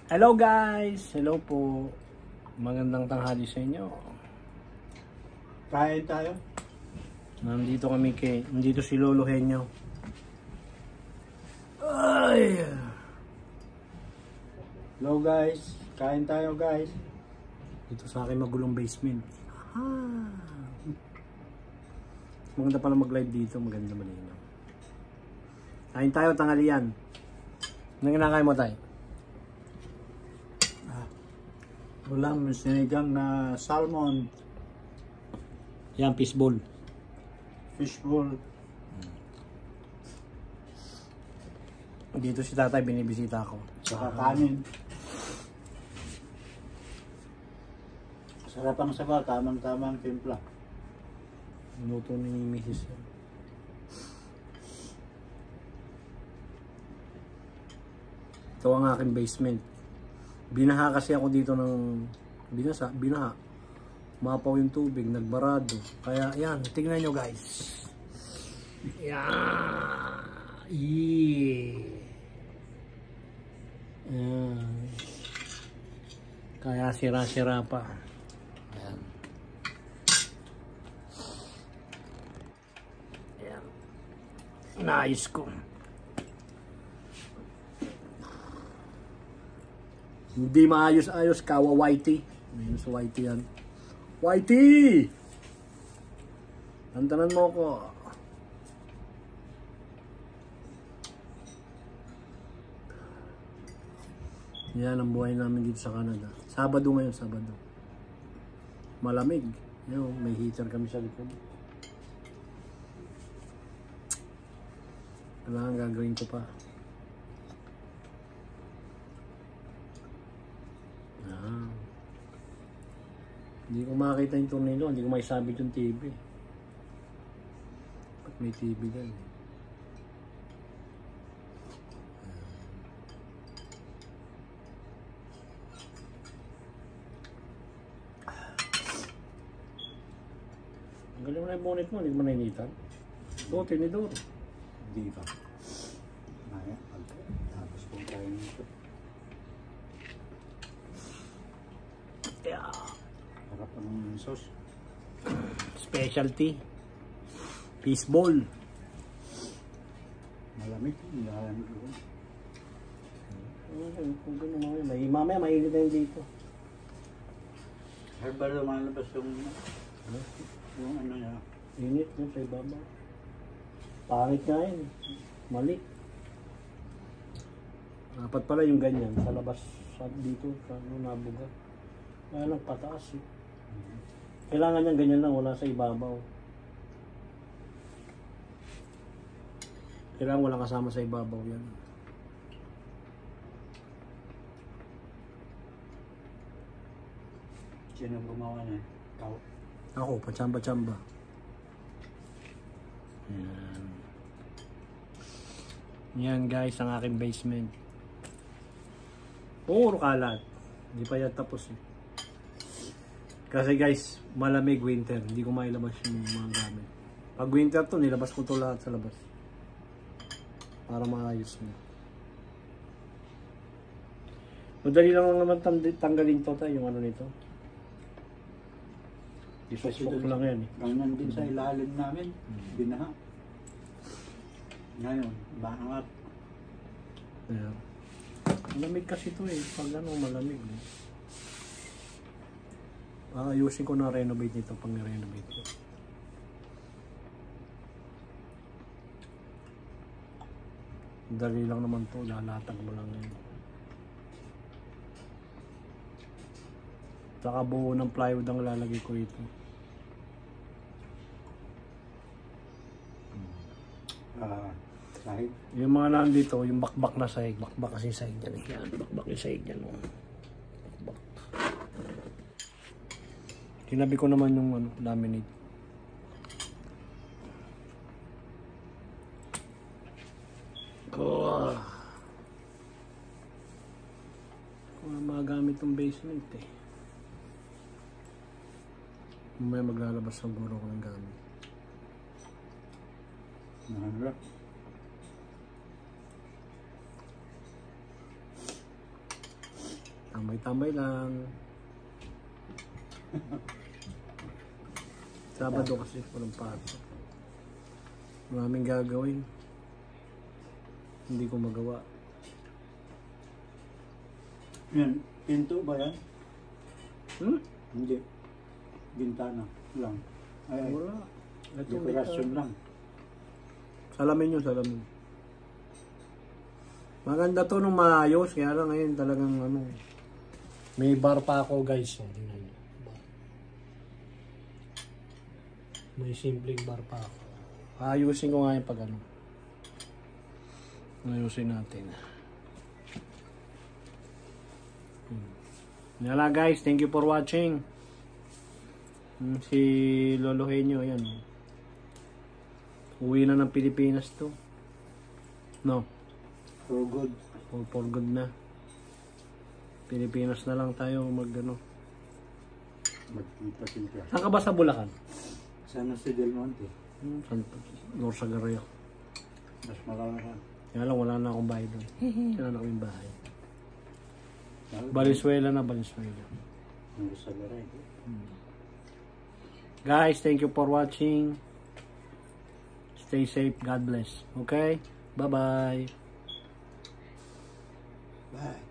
Hello guys! Hello po. Magandang tanghali sa inyo. Kain tayo. Nandito si Lolo Henyo. Ay! Hello guys. Kain tayo guys. Dito sa akin magulong basement. Maganda pala mag-live dito. Maganda malinaw. Kain tayo tanghalian. Ano kinakain mo tayo? Ulam, sinigang na salmon. Yan, fishball. Fishbowl. Dito si tatay, binibisita ako. Saka kanin. Sarap ang sabaw. Tamang-tamang timpla. Luto ni Mrs. yan. Ito ang aking basement. Binaha kasi ako dito ng binaha. Mapaw yung tubig, nagbarado. Kaya yan, tingnan nyo guys. Yan. Yan. Kaya sira-sira pa. Yan. Yan. Naayos ko. Hindi maayos-ayos, kawa Whitey. Ayun sa Whitey yan. Whitey! Tantanan mo ko. Yan ang buhay namin dito sa Canada. Sabado ngayon, Sabado. Malamig. Yan, may heater kami sa likod. Kailangan gagawin ko pa. Hindi ko makakita yung tornilyo, hindi ko maisabit yung TV. Ba't may TV dyan eh? Ang galing mo na yung bonnet mo, hindi ko man nainitan. Ito, tinidor. Hindi pa. Maya, tapos po tayo nito. Yeah. Harap ang sauce. Specialty. Fishball. Malamig. Malamig ko. Kung gano'n mamaya mainit na yun dito. Herbal lumalabas yung ano niya. Init yun sa ibabaw. Pangit nga yun. Mali. Dapat pala yung ganyan. Sa labas. Dito. Sa nabuga. Kaya lang pataas eh. Kailangan niyang ganyan lang, wala sa ibabaw. Kailangan walang kasama sa ibabaw yan. Sino gumawa niya? Ikaw? Ako, pachamba-chamba. Yan. Yan guys, ang aking basement. Puro kalat. Hindi pa yan tapos eh. Kasi guys, malamig winter. Hindi ko mailabas yung mga gamit. Pag winter to, nilabas ko to lahat sa labas. Para maayos mo. Madali lang naman tanggalin to tayo, yung ano nito. Isusok lang yan eh. Ganyan din sa ilalim namin. Binaha. Ngayon, baangat. Yeah. Malamig kasi to eh. Pag ano, malamig eh. Ayusin ko na renovate nito pag renovate ko. Dali lang naman to, lalatag mo lang yun. Saka buo ng plywood ang lalagay ko ito. Sahig? Yung mga nandito, yung bakbak na sahig, bakbak kasi sahig dyan. Yan, bakbak yung sahig dyan. Oh. Bakbak. Tinabi ko naman yung ano, laminate. Oh. Kung magamit yung basement eh. May maglalabas ng guro ko ng gamit. Nahanap. Tambay-tambay lang. Sabado kasi walang pasok. Maraming gagawin. Hindi ko magawa. Yan, pinto ba yan? Hmm? Hindi. Bintana lang. Ay, Wala. Ito, dekorasyon lang. Salamin yun, salamin. Maganda to nung maayos. Kaya lang ngayon talagang ano. May bar pa ako guys. Oh. Tingnan niyo. May simpleng bar pa ako. Ayusin ko nga yung pag ano. Ayusin natin. Yala guys, thank you for watching. Si Lolo Henyo, yan. Uwi na ng Pilipinas to. No. For good. For good na. Pilipinas na lang tayo ano. Magpipasintya. Saan ka ba sa Bulacan? Sana si Del Monte. North Sagrario. Mas marami ka. Kaya lang wala na akong bahay doon. Wala na akong bahay. Valenzuela na, Valenzuela. Sa Garay. Guys, thank you for watching. Stay safe. God bless. Okay? Bye-bye. Bye.